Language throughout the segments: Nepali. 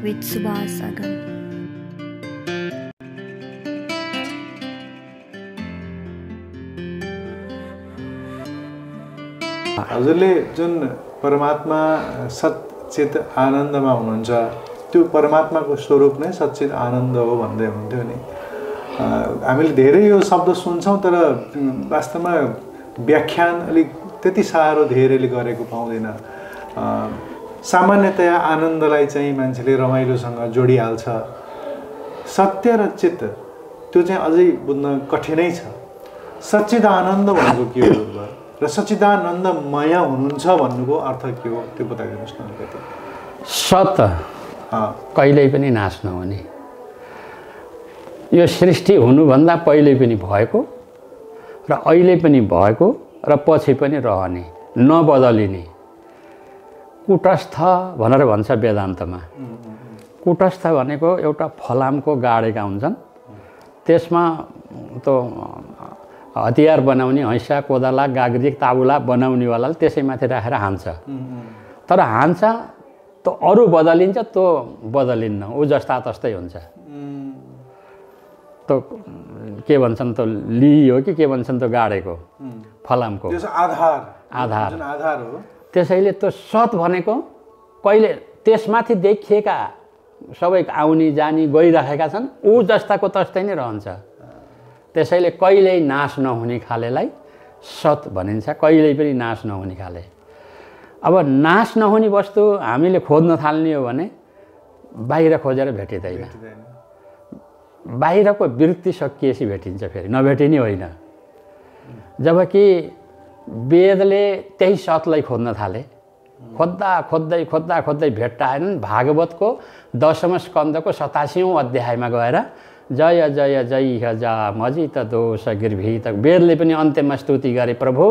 with Subhas Agam. हजुरले जुन परमात्मा सच्चित आनन्दमा हुनुहुन्छ त्यो परमात्माको स्वरूप नै सच्चित आनन्द हो भन्दै हुनुहुन्थ्यो नि। हामीले धेरै यो शब्द सुन्छौँ तर वास्तवमा व्याख्यान अलिक त्यति साह्रो धेरैले गरेको पाउँदैन। सामान्यतया आनन्दलाई चाहिँ मान्छेले रमाइलोसँग जोडिहाल्छ। सत्य र चित्त त्यो चाहिँ अझै बुझ्न कठिनै छ। सच्चित आनन्द भनेको के हो र सच्चिदानन्दमय हुनुहुन्छ भन्नुको अर्थ के हो त्यो बताइदिनुहोस् न अलिकति। सत कहिल्यै पनि नाश नहुने, यो सृष्टि हुनुभन्दा पहिले पनि भएको र अहिले पनि भएको र पछि पनि रहने, नबदलिने। कुटस्थ भनेर भन्छ वेदान्तमा। कुटस्थ भनेको एउटा फलामको गाडेका हुन्छन्, त्यसमा त हतियार बनाउने हैसा कोदाला गाग्री ताबुला बनाउनेवालाले त्यसैमाथि राखेर हान्छ। तर हान्छ त अरू बदलिन्छ, त्यो बदलिन्न, ऊ जस्ता तस्तै हुन्छ। त के भन्छन् त लियो कि के भन्छन् त गाडेको फलामको आधार हो। त्यसैले त्यो सत भनेको कहिले त्यसमाथि देखिएका सबै आउने जानी गइरहेका छन्, ऊ जस्ताको तस्तै नै रहन्छ। त्यसैले कहिल्यै नाश नहुने खालेलाई सत भनिन्छ, कहिल्यै पनि नाश नहुने खाले। अब नाश नहुने वस्तु हामीले खोज्न थाल्ने हो भने बाहिर खोजेर भेटिँदैन। बाहिरको वृत्ति सकिएपछि भेटिन्छ, फेरि नभेटिने होइन। जबकि वेदले त्यही सतलाई खोज्न थाले, खोज्दा खोज्दै खोज्दा खोज्दै भेट्टाएनन्। भागवतको 10औं स्कन्धको 87औं अध्यायमा गएर जय जय जय जा मजित दोष गिर्भित, वेदले पनि अन्त्यमा स्तुति गरे, प्रभु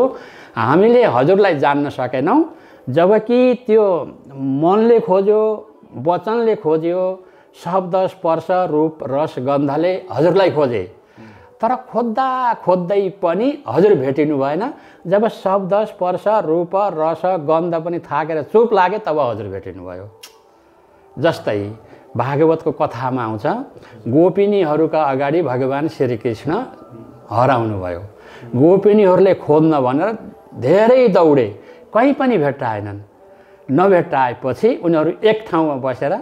हामीले हजुरलाई जान्न सकेनौँ। जबकि त्यो मनले खोज्यो, वचनले खोज्यो, शब्द स्पर्श रूप रस गन्धले हजुरलाई खोजे, तर खोज्दा खोज्दै पनि हजुर भेटिनु भएन। जब शब्द स्पर्श रूप रस गन्ध पनि थाकेर चुप लागे तब हजुर भेटिनु भयो। जस्तै भागवतको कथामा आउँछ, गोपिनीहरूका अगाडि भगवान् श्रीकृष्ण हराउनु भयो। गोपिनीहरूले खोज्न भनेर धेरै दौडे, कहीँ पनि भेट्टाएनन्। नभेट्टाएपछि उनीहरू एक ठाउँमा बसेर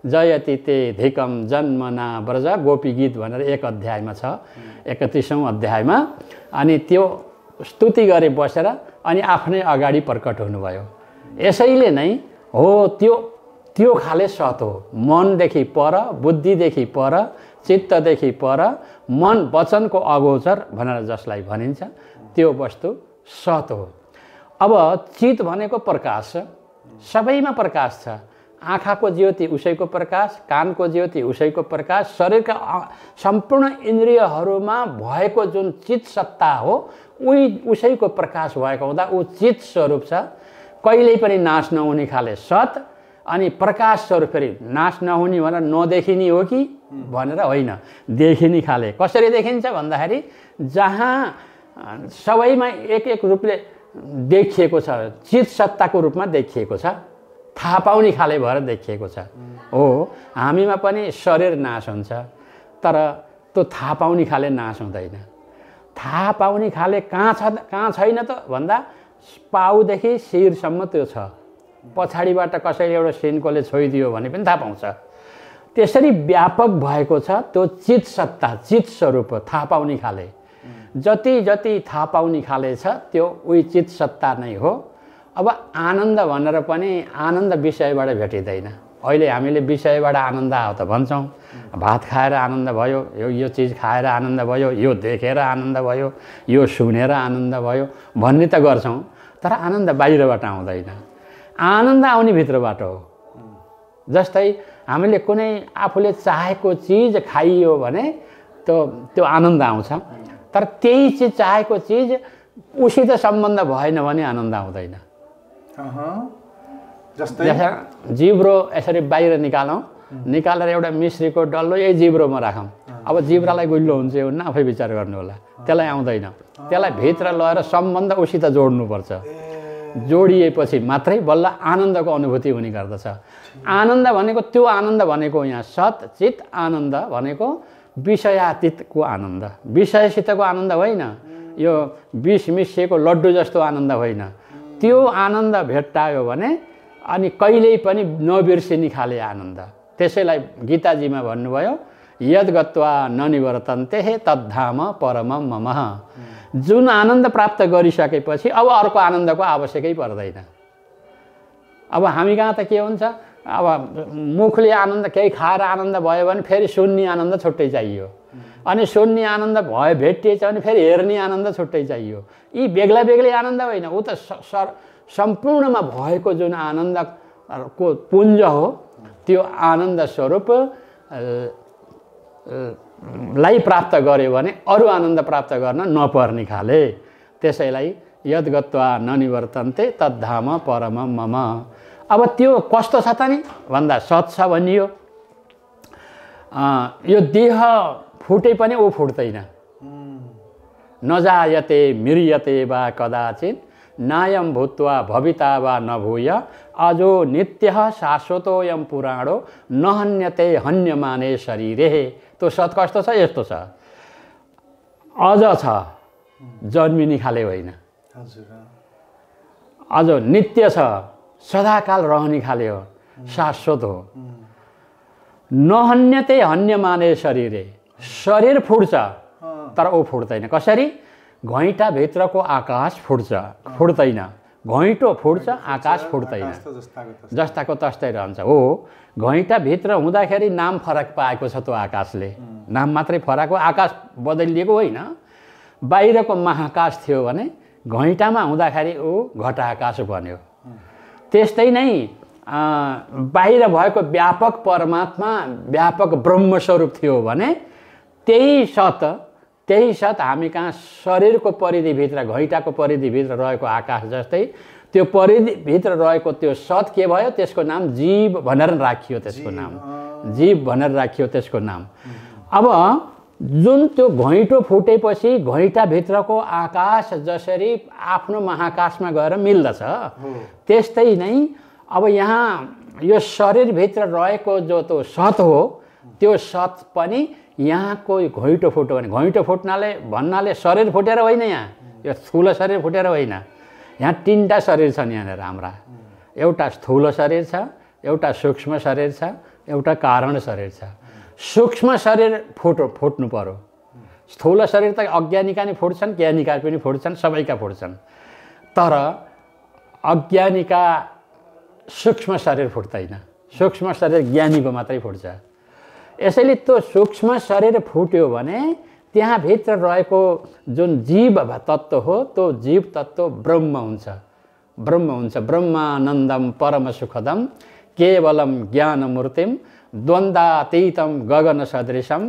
जयति ते धिकम जन्मना व्रज गोपी गीत भनेर एक अध्यायमा छ, 31औं अध्यायमा। अनि त्यो स्तुति गरे बसेर अनि आफ्नै अगाडि प्रकट हुनुभयो। यसैले नै हो त्यो खाले सत हो। मनदेखि पर, बुद्धिदेखि पर, चित्तदेखि पर, मन वचनको अगोचर भनेर जसलाई भनिन्छ त्यो वस्तु सत हो। अब चित भनेको प्रकाश, सबैमा प्रकाश छ। आँखाको ज्योति उसैको प्रकाश, कानको ज्योति उसैको प्रकाश, शरीरका सम्पूर्ण इन्द्रियहरूमा भएको जुन चित सत्ता हो उसैको प्रकाश भएको हुँदा ऊ चित स्वरूप छ। कहिल्यै पनि नाश नहुने खाले सत। अनि प्रकाश स्वरूप फेरि नाश नहुने भनेर नदेखिने हो कि भनेर होइन, देखिने खाले। कसरी देखिन्छ भन्दाखेरि जहाँ सबैमा एक एक रूपले देखिएको छ, चित सत्ताको रूपमा देखिएको छ, थाहा पाउने खाले भएर देखिएको छ। हो, हामीमा पनि शरीर नाश हुन्छ, तर त्यो थाहा पाउने खाले नाश हुँदैन। थाहा पाउने खाले कहाँ छैन त भन्दा पाउदेखि शिरसम्म त्यो छ। पछाडिबाट कसैले एउटा सिन्कोले छोइदियो भने पनि थाहा पाउँछ। त्यसरी व्यापक भएको छ त्यो चित सत्ता, चित स्वरूप थाहा पाउने खाले। जति जति थाहा पाउने खाले छ त्यो उही चित सत्ता नै हो। अब आनन्द भनेर पनि आनन्द विषयबाट भेटिँदैन। अहिले हामीले विषयबाट आनन्द आयो त भन्छौँ, भात खाएर आनन्द भयो, यो चिज खाएर आनन्द भयो, यो देखेर आनन्द भयो, यो सुनेर आनन्द भयो भन्ने त गर्छौँ, तर आनन्द बाहिरबाट आउँदैन। आनन्द आउने भित्रबाट हो। जस्तै हामीले कुनै आफूले चाहेको चिज खाइयो भने त्यो आनन्द आउँछ, तर त्यही चिज चाहेको चिज उसित सम्बन्ध भएन भने आनन्द आउँदैन। जस्तै जिब्रो यसरी बाहिर निकालेर एउटा मिश्रीको डल्लो यही जिब्रोमा राखौँ। अब जिब्रालाई गुल्लो हुन्छ हुन्न, आफै विचार गर्नु होला। त्यसलाई आउँदैन, त्यसलाई भित्र लगेर सम्बन्ध उसित जोड्नुपर्छ। जोडिएपछि मात्रै बल्ल आनन्दको अनुभूति हुने गर्दछ। आनन्द भनेको त्यो आनन्द भनेको यहाँ सत चित आनन्द भनेको विषयातीतको आनन्द, विषयसितको आनन्द होइन, यो विष मिसिएको लड्डु जस्तो आनन्द होइन। त्यो आनन्द भेट्टायो भने अनि कहिल्यै पनि नबिर्सिने खाले आनन्द। त्यसैलाई गीताजीमा भन्नुभयो यद गत्वा ननिवर्तन्ते तद्धाम परमं मम। जुन आनन्द प्राप्त गरिसकेपछि अब अर्को आनन्दको आवश्यकै पर्दैन। अब हामी कहाँ त के हुन्छ, अब मुखले आनन्द केही खाएर आनन्द भयो भने फेरि सुन्ने आनन्द छुट्टै चाहियो, अनि सुन्ने आनन्द भयो भेटिएछ भने फेरि हेर्ने आनन्द छुट्टै चाहियो। यी बेग्ला बेग्लै आनन्द होइन, ऊ त सम्पूर्णमा भएको जुन आनन्दको पुञ्ज हो त्यो आनन्द स्वरूप लाई प्राप्त गर्यो भने अरू आनन्द प्राप्त गर्न नपर्ने खाले। त्यसैलाई यद गत्वा ननिवर्तन्ते तद्धाम परमं मम। अब त्यो कस्तो छ त नि भन्दा सत छ भनियो, यो देह फुटे पनि ऊ फुट्दैन। नजायते म्रियते वा कदाचित नायम भूत्वा भविता वा नभूय अजो नित्यः शाश्वतोऽयं पुराणो नहन्यते हन्यमाने शरीरे। त्यो सत कस्तो छ, यस्तो छ, अझ छ, जन्मिने खाले होइन, अझ नित्य छ, सदाकाल रहने खाले हो, शाश्वत हो। नहन्यते हन्यमाने शरीरे, शरीर फुट्छ तर ऊ फुट्दैन। कसरी? घैँटा भित्रको आकाश फुट्दैन, घैँटो फुट्छ आकाश फुट्दैन, जस्ताको तस्तै रहन्छ। हो, घैँटा भित्र हुँदाखेरि नाम फरक पाएको छ त्यो आकाशले, नाम मात्रै फरक हो, आकाश बदलिएको होइन। बाहिरको महाकाश थियो भने घैँटामा हुँदाखेरि ऊ घटाकाश बन्यो। त्यस्तै नै बाहिर भएको व्यापक परमात्मा व्यापक ब्रह्मस्वरूप थियो भने त्यही सत हामी कहाँ शरीरको परिधिभित्र घैँटाको परिधिभित्र रहेको आकाश जस्तै त्यो परिधिभित्र रहेको त्यो सत के भयो, त्यसको नाम जीव भनेर राखियो, त्यसको नाम जीव भनेर राखियो त्यसको नाम। अब जुन त्यो घैँटो फुटेपछि घैँटाभित्रको आकाश जसरी आफ्नो महाकाशमा गएर मिल्दछ, त्यस्तै नै अब यहाँ यो शरीरभित्र रहेको जो त्यो सत हो त्यो सत पनि यहाँ कोही घैँटो फुट्यो भने, घैँटो भन्नाले शरीर फुटेर होइन, यहाँ यो स्थूल शरीर फुटेर होइन। यहाँ तीनटा शरीर छन् यहाँनिर हाम्रा, एउटा स्थूल शरीर छ, एउटा सूक्ष्म शरीर छ, एउटा कारण शरीर छ। सूक्ष्म शरीर फुट्नु पर्यो। स्थूल शरीर त अज्ञानीका नि फुट्छन्, ज्ञानीका पनि फुट्छन्, सबैका फुट्छन्, तर अज्ञानीका सूक्ष्म शरीर फुट्दैन, सूक्ष्म शरीर ज्ञानीको मात्रै फुट्छ। यसैले त्यो सूक्ष्म शरीर फुट्यो भने त्यहाँ भित्र रहेको जुन जीव तत्त्व हो त्यो जीव तत्त्व ब्रह्म हुन्छ, ब्रह्मानन्दम परम सुखदम केवलम ज्ञानमूर्तिम द्वन्द्वातीतं गगन सदृशम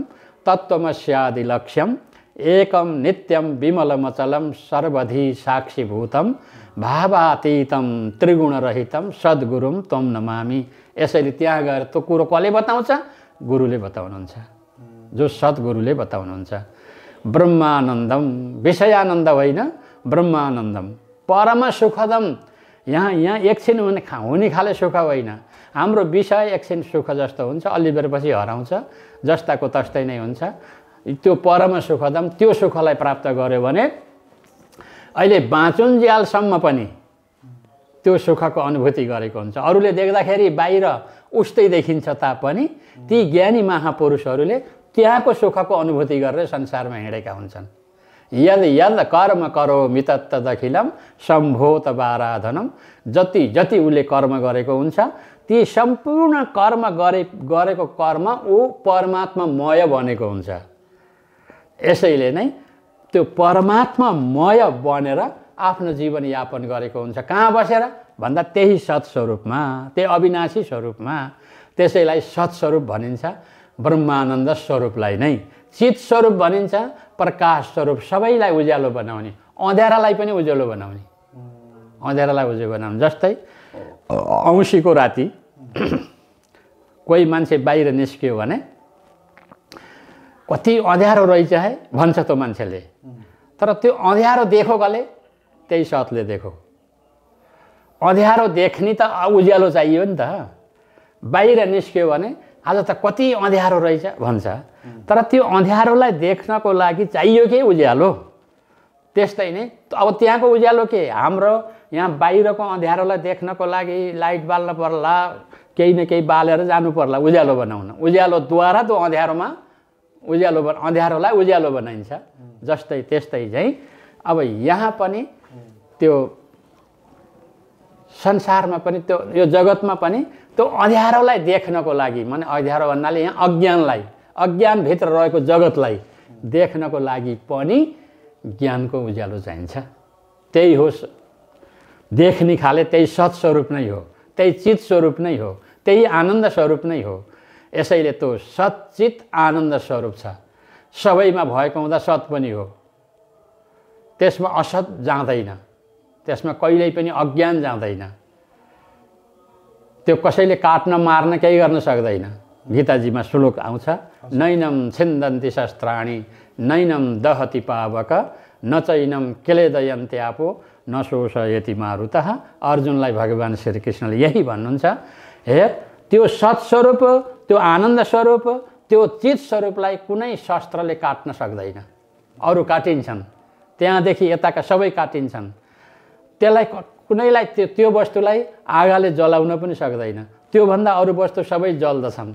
तत्त्वमस्यादि लक्ष्यम एकम नित्यम विमलमचलम सर्वधि साक्षीभूतम भावातीतं त्रिगुणरहितं सद्गुरुम त्वं नमामि। यसैले त्यहाँ गएर त्यो कुरो कसले बताउँछ? गुरुले बताउनुहुन्छ, जो सद्गुरुले बताउनुहुन्छ। ब्रह्मानन्दम, विषयानन्द होइन, ब्रह्मानन्दम परम सुखदम। यहाँ एकछिन हुने खाले सुख होइन। हाम्रो विषय एकछिन सुख जस्तो हुन्छ, अलि बेरपछि हराउँछ, जस्ताको तस्तै नै हुन्छ। त्यो परम सुखदम, त्यो सुखलाई प्राप्त गर्यो भने अहिले बाँचुन्जेलसम्म पनि त्यो सुखको अनुभूति गरेको हुन्छ। अरूले देख्दाखेरि बाहिर उस्तै देखिन्छ तापनि ती ज्ञानी महापुरुषहरूले त्यहाँको सुखको अनुभूति गरेर संसारमा हिँडेका हुन्छन्। यद यद कर्म करोमि तत्तदखिलम सम्भोत बाराधनम। जति जति उसले कर्म गरेको हुन्छ ती सम्पूर्ण कर्म गरेको कर्म ऊ परमात्मामय बनेको हुन्छ। यसैले नै त्यो परमात्मामय बनेर आफ्नो जीवन यापन गरेको हुन्छ। कहाँ बसेर भन्दा त्यही सत्स्वरूपमा, त्यही अविनाशी स्वरूपमा। त्यसैलाई सत्स्वरूप भनिन्छ। ब्रह्मानन्द स्वरूपलाई नै चित स्वरूप भनिन्छ। प्रकाश स्वरूप, सबैलाई उज्यालो बनाउने, अँध्यारालाई पनि उज्यालो बनाउने, अँध्यारालाई उज्यालो बनाउने। जस्तै औँसीको राति कोही मान्छे बाहिर निस्क्यो भने कति अँध्यारो रहेछ है भन्छ त्यो मान्छेले, तर त्यो अँध्यारो देखो कसले? त्यही सतले देखो। अँध्यारो देख्ने त उज्यालो चाहियो नि त। बाहिर निस्क्यो भने आज त कति अँध्यारो रहेछ भन्छ, तर त्यो अँध्यारोलाई देख्नको लागि चाहियो के उज्यालो। त्यस्तै नै अब त्यहाँको उज्यालो के, हाम्रो यहाँ बाहिरको अँध्यारोलाई देख्नको लागि लाइट बाल्न पर्ला, केही न केही बालेर जानु पर्ला उज्यालो बनाउन। उज्यालोद्वारा त्यो अँध्यारोलाई उज्यालो बनाइन्छ। जस्तै त्यस्तै चाहिँ अब यहाँ पनि त्यो संसारमा पनि त्यो यो जगतमा पनि त्यो अँध्यारोलाई देख्नको लागि, माने अँध्यारो भन्नाले यहाँ अज्ञानलाई, अज्ञानभित्र रहेको जगतलाई देख्नको लागि पनि ज्ञानको उज्यालो चाहिन्छ। त्यही हो देख्ने खाले, त्यही सत्स्वरूप नै हो, त्यही चित स्वरूप नै हो, त्यही आनन्द स्वरूप नै हो। यसैले त्यो सच्चित आनन्द स्वरूप छ। सबैमा भएको हुँदा सत पनि हो, त्यसमा असत जाँदैन, त्यसमा कहिल्यै पनि अज्ञान जाँदैन। त्यो कसैले काट्न मार्न केही गर्न सक्दैन। गीताजीमा श्लोक आउँछ, नैनम छिन्दन्ति शस्त्राणि नैनम दहति पावक न चैनम क्लेदयन्त्यापो न शोषयति मारुतः। अर्जुनलाई भगवान् श्रीकृष्णले यही भन्नुहुन्छ, हेर त्यो सत्स्वरूप, त्यो आनन्द स्वरूप, त्यो चित स्वरूपलाई कुनै शस्त्रले काट्न सक्दैन। अरू काटिन्छन्, त्यहाँदेखि यताका सबै काटिन्छन्, त्यसलाई कुनैलाई त्यो वस्तुलाई आगाले जलाउन पनि सक्दैन। त्योभन्दा अरू वस्तु सबै जल्दछन्,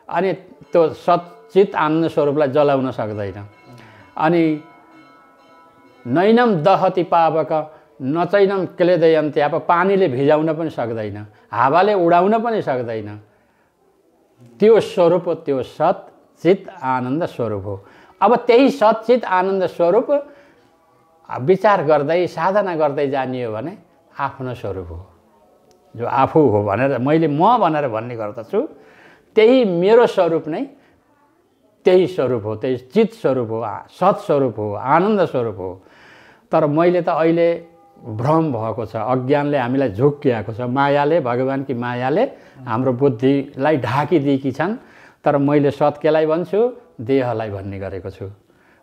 अनि त्यो सच्चित आनन्द स्वरूपलाई जलाउन सक्दैन। अनि नैनम दहति पावक नचैनम क्लेदयन्ति, अब पानीले भिजाउन पनि सक्दैन, हावाले उडाउन पनि सक्दैन। त्यो स्वरूप त्यो सच्चित आनन्द स्वरूप हो। अब त्यही सच्चित आनन्द स्वरूप विचार गर्दै साधना गर्दै जानियो भने आफ्नो स्वरूप हो। जो आफू हो भनेर मैले म भनेर भन्ने गर्दछु, त्यही मेरो स्वरूप नै त्यही स्वरूप हो, त्यही चित स्वरूप हो, सत्स्वरूप हो, आनन्द स्वरूप हो। तर मैले त अहिले भ्रम भएको छ, अज्ञानले हामीलाई झुक्क्याएको छ, मायाले, भगवान्की मायाले हाम्रो बुद्धिलाई ढाकिदिएकी छन्। तर मैले सत केलाई भन्छु, देहलाई भन्ने गरेको छु।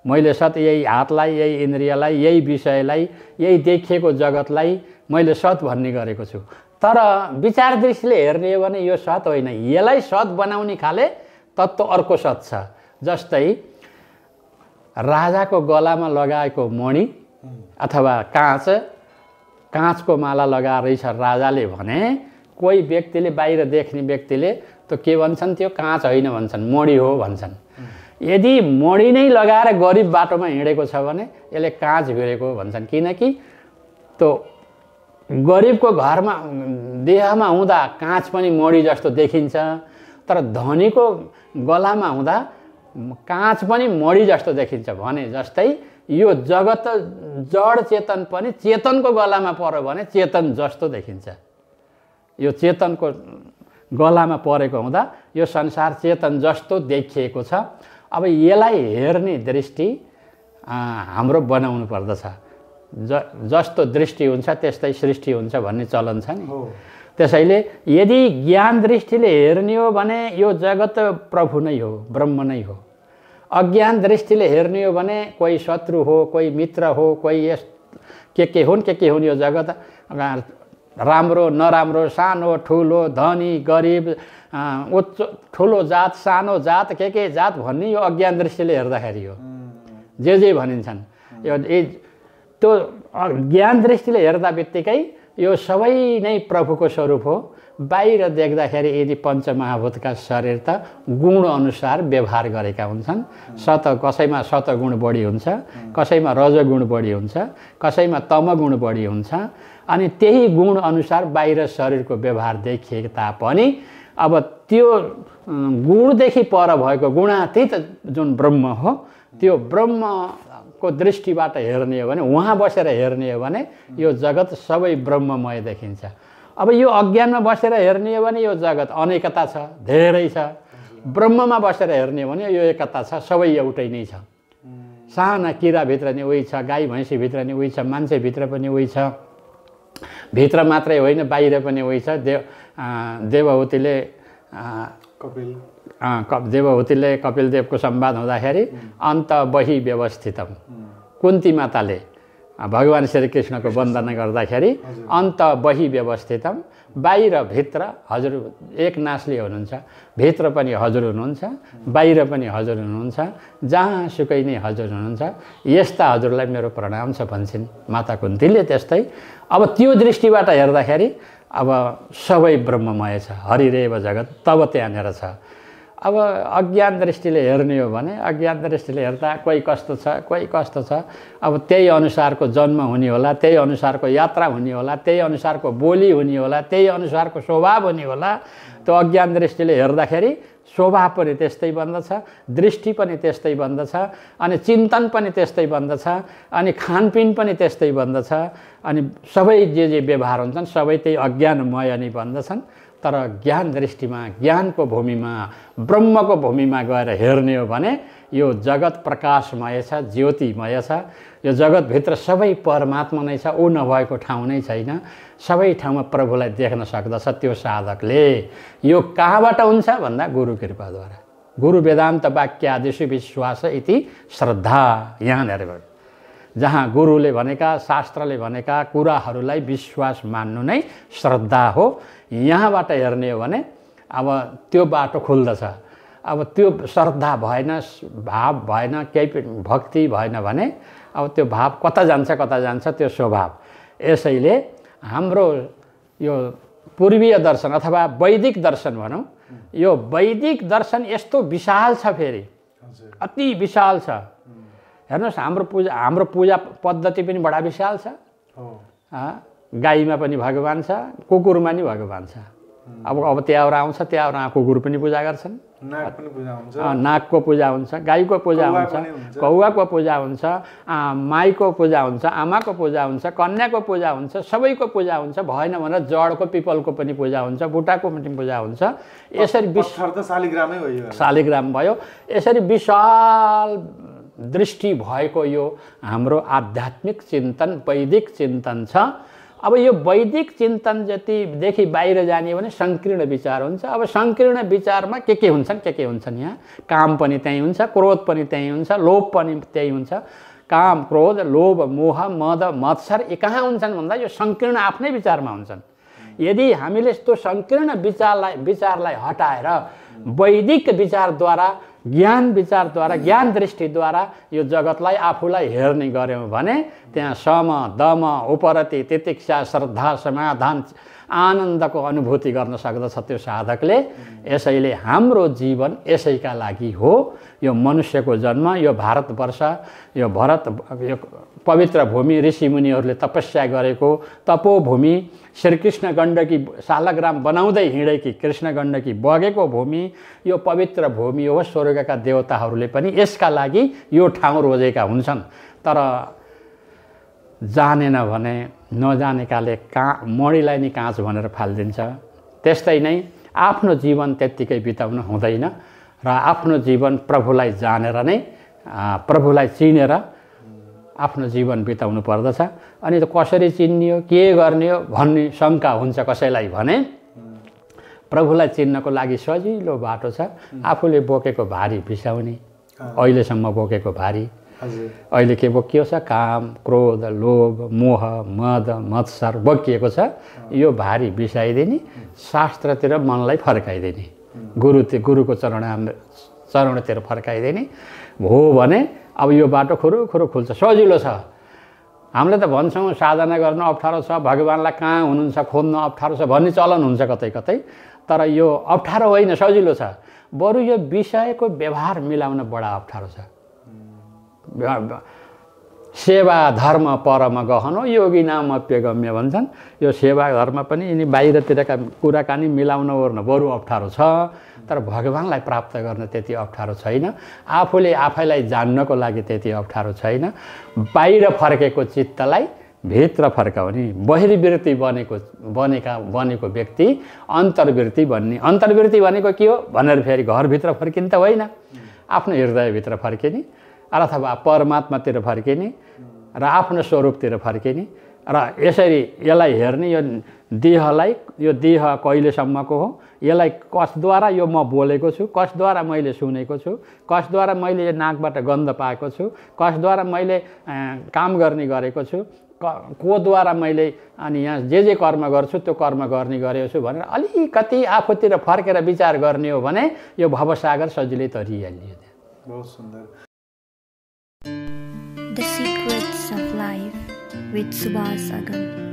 मैले सत यही हातलाई, यही इन्द्रियलाई, यही विषयलाई, यही देखिएको जगतलाई मैले सत भन्ने गरेको छु। तर विचार दृष्टिले हेर्ने हो भने यो सत होइन, यसलाई सत बनाउने खाले तत्त्व अर्को सत छ। जस्तै राजाको गलामा लगाएको मणि अथवा काँचको माला लगाएछ राजाले भने, कोही व्यक्तिले बाहिर देख्ने व्यक्तिले त के भन्छन्, त्यो काँच होइन भन्छन्, मणि हो भन्छन्। यदि मणि नै लगाएर गरिब बाटोमा हिँडेको छ भने यसले काँच भिरेको भन्छन्, किनकि त्यो गरिबको घरमा देहमा हुँदा काँच पनि मणि जस्तो देखिन्छ, तर धनीको गलामा हुँदा काँच पनि मणि जस्तो देखिन्छ। भने जस्तै यो जगत जड चेतन पनि चेतनको गलामा पर्यो भने चेतन जस्तो देखिन्छ। यो चेतनको गलामा परेको हुँदा यो संसार चेतन जस्तो देखिएको छ। अब यसलाई हेर्ने दृष्टि हाम्रो बनाउनु पर्दछ। जस्तो दृष्टि हुन्छ त्यस्तै सृष्टि हुन्छ भन्ने चलन छ नि। त्यसैले यदि ज्ञान दृष्टिले हेर्ने हो भने यो जगत प्रभु नै हो, ब्रह्म नै हो। अज्ञान दृष्टिले हेर्ने हो भने कोही शत्रु हो, कोही मित्र हो, कोही यस के हुन् यो जगत, राम्रो नराम्रो, सानो ठुलो, धनी गरिब, उच्च ठुलो जात, सानो जात, के जात भन्ने यो अज्ञान दृष्टिले हेर्दाखेरि हो। जे भनिन्छन् यो त्यो ज्ञान दृष्टिले हेर्दा बित्तिकै यो सबै नै प्रभुको स्वरूप हो। बाहिर देख्दाखेरि यदि पञ्चमहाभूतका शरीर त गुण अनुसार व्यवहार गरेका हुन्छन्। कसैमा सतगुण बढी हुन्छ, कसैमा रजगुण बढी हुन्छ, कसैमा तमगुण बढी हुन्छ। अनि त्यही गुण अनुसार बाहिर शरीरको व्यवहार देखिए तापनि अब त्यो गुणदेखि पर भएको गुणातीत जुन ब्रह्म हो, त्यो ब्रह्मको दृष्टिबाट हेर्ने हो भने, उहाँ बसेर हेर्ने हो भने यो जगत सबै ब्रह्ममय देखिन्छ। अब यो अज्ञानमा बसेर हेर्ने हो भने यो जगत अनेकता छ, धेरै छ। ब्रह्ममा बसेर हेर्ने हो भने यो एकता छ, सबै एउटै नै छ। साना किराभित्र नि उही छ, गाई भैँसीभित्र नि उही छ, मान्छेभित्र पनि उही छ। भित्र मात्रै होइन, बाहिर पनि उही छ। देवहूतिले कपिलदेवको संवाद हुँदाखेरि अन्त बहि व्यवस्थितम, कुन्ती माताले भगवान् श्रीकृष्णको वन्दना गर्दाखेरि अन्त बहि व्यवस्थितम, बाहिर भित्र हजुर एक नासले हुनुहुन्छ, भित्र पनि हजुर हुनुहुन्छ, बाहिर पनि हजुर हुनुहुन्छ, जहाँसुकै नै हजुर हुनुहुन्छ, यस्ता हजुरलाई मेरो प्रणाम छ भन्छन् माता कुन्तीले। त्यस्तै अब त्यो दृष्टिबाट हेर्दाखेरि अब सबै ब्रह्ममय छ, हरिरेव जगत तब त्यहाँनिर छ। अब अज्ञान दृष्टिले हेर्ने हो भने अज्ञान दृष्टिले हेर्दा कोही कस्तो छ, कोही कस्तो छ, अब त्यही अनुसारको जन्म हुने होला, त्यही अनुसारको यात्रा हुने होला, त्यही अनुसारको बोली हुने होला, त्यही अनुसारको स्वभाव हुने होला। त्यो अज्ञान दृष्टिले हेर्दाखेरि स्वभाव पनि त्यस्तै बन्दछ, दृष्टि पनि त्यस्तै बन्दछ, अनि चिन्तन पनि त्यस्तै बन्दछ, अनि खानपिन पनि त्यस्तै बन्दछ, अनि सबै जे व्यवहार हुन्छन् सबै त्यही अज्ञानमय नै बन्दछन्। तर ज्ञान दृष्टिमा, ज्ञानको भूमिमा, ब्रह्मको भूमिमा गएर हेर्ने हो भने यो जगत प्रकाशमय छ, ज्योतिमय छ। यो जगतभित्र सबै परमात्मा नै छ, ऊ नभएको ठाउँ नै छैन। सबै ठाउँमा प्रभुलाई देख्न सक्दछ त्यो साधकले। यो कहाँबाट हुन्छ भन्दा गुरु कृपाद्वारा। गुरु वेदान्त वाक्यादिषु विश्वास इति श्रद्धा। यहाँनिर जहाँ गुरुले भनेका, शास्त्रले भनेका कुराहरूलाई विश्वास मान्नु नै श्रद्धा हो। यहाँबाट हेर्ने हो भने अब त्यो बाटो खुल्दछ। अब त्यो श्रद्धा भएन, भाव भएन, केही भक्ति भएन भने अब त्यो भाव कता जान्छ त्यो स्वभाव। यसैले हाम्रो यो पूर्वीय दर्शन अथवा वैदिक दर्शन भनौँ, यो वैदिक दर्शन यस्तो विशाल छ, फेरि अति विशाल छ। हेर्नुहोस् हाम्रो पूजा पद्धति पनि बडा विशाल छ। गाईमा पनि भगवान् छ, कुकुरमा पनि भगवान् छ। अब त्याउरा आउँछ, त्याउरा कुकुर पनि पूजा गर्छन्, नागको पूजा हुन्छ, गाईको पूजा हुन्छ, कौवाको पूजा हुन्छ, माईको पूजा हुन्छ, आमाको पूजा हुन्छ, कन्याको पूजा हुन्छ, सबैको पूजा हुन्छ। भएन भनेर जडको पिपलको पनि पूजा हुन्छ, बुट्टाको पनि पूजा हुन्छ। यसरी शालिग्राम भयो। यसरी विशाल दृष्टि भएको यो हाम्रो आध्यात्मिक चिन्तन, वैदिक चिन्तन छ। अब यो वैदिक चिन्तन जतिदेखि बाहिर जाने भने संकीर्ण विचार हुन्छ। अब संकीर्ण विचारमा के हुन्छन् यहाँ? काम पनि त्यही हुन्छ, क्रोध पनि त्यही हुन्छ, लोभ पनि त्यही हुन्छ। काम, क्रोध, लोभ, मोह, मद, मत्सर यी कहाँ हुन्छन् भन्दा यो संकीर्ण आफ्नै विचारमा हुन्छन्। यदि हामीले यस्तो संकीर्ण विचारलाई हटाएर वैदिक विचारद्वारा, ज्ञान विचारद्वारा, ज्ञान दृष्टिद्वारा यो जगतलाई, आफूलाई हेर्ने गऱ्यौँ भने त्यहाँ सम, दम, उपरति, तितिक्षा, श्रद्धा, समाधान, आनन्दको अनुभूति गर्न सक्दछ त्यो साधकले। यसैले हाम्रो जीवन यसैका लागि हो। यो मनुष्यको जन्म, यो भारतवर्ष, यो पवित्र भूमि, ऋषिमुनिहरूले तपस्या गरेको तपोभूमि, श्रीकृष्ण गण्डकी शालग्राम बनाउँदै हिँडेकी कृष्ण गण्डकी बगेको भूमि, यो पवित्र भूमि हो। स्वर्गका देवताहरूले पनि यसका लागि यो ठाउँ रोजेका हुन्छन्। तर जानेन भने नजानेकाले मणिलाई नि काँच भनेर फालिदिन्छ। त्यस्तै नै आफ्नो जीवन त्यत्तिकै बिताउन हुँदैन र आफ्नो जीवन प्रभुलाई जानेर नै, प्रभुलाई चिनेर आफ्नो जीवन बिताउनु पर्दछ। अनि त कसरी चिन्ने हो, के गर्ने हो भन्ने शङ्का हुन्छ कसैलाई भने प्रभुलाई चिन्नको लागि सजिलो बाटो छ। आफूले बोकेको भारी बिसाउने, अहिलेसम्म बोकेको भारी। अहिले के बोकिएको छ? काम, क्रोध, लोभ, मोह, मद, मत्सर बोकिएको छ। यो भारी बिसाइदिने, शास्त्रतिर मनलाई फर्काइदिने, गुरुको चरणतिर फर्काइदिने हो भने अब यो बाटो खुरुखुरु खुल्छ, सजिलो छ। हामीले त भन्छौँ साधना गर्न अप्ठ्यारो छ, भगवान्लाई कहाँ हुनुहुन्छ खोज्न अप्ठ्यारो छ भन्ने चलन हुन्छ कतै कतै। तर यो अप्ठ्यारो होइन, सजिलो छ। बरु यो विषयको व्यवहार मिलाउन बडा अप्ठ्यारो छ। सेवा धर्म परम गहनो योगी नाम अप्यगम्य भन्छन्। यो सेवा धर्म पनि यिनी बाहिरतिरका कुराकानी मिलाउन ओर्न बरु अप्ठ्यारो छ। तर भगवान्लाई प्राप्त गर्न त्यति अप्ठ्यारो छैन। आफूले आफैलाई जान्नको लागि त्यति अप्ठ्यारो छैन। बाहिर फर्केको चित्तलाई भित्र फर्काउने, बहिर्वृत्ति बनेको व्यक्ति अन्तर्वृत्ति बन्ने। अन्तर्वृत्ति भनेको के हो भनेर फेरि घरभित्र फर्किने त होइन, आफ्नो हृदयभित्र फर्किने अथवा परमात्मातिर फर्किने र आफ्नो स्वरूपतिर फर्किने। र यसरी यसलाई हेर्ने, यो देह कहिलेसम्मको हो, यसलाई कसद्वारा यो म बोलेको छु, कसद्वारा मैले सुनेको छु, कसद्वारा मैले यो नाकबाट गन्ध पाएको छु, कसद्वारा मैले काम गर्ने गरेको छु, कोद्वारा मैले अनि यहाँ जे कर्म गर्छु त्यो कर्म गर्ने गरेको छु भनेर अलिकति आफूतिर फर्केर विचार गर्ने हो भने यो भवसागर सजिलै तरिहाल्यो। बहुत सुन्दर। The Secrets of Life with Subhas Agam।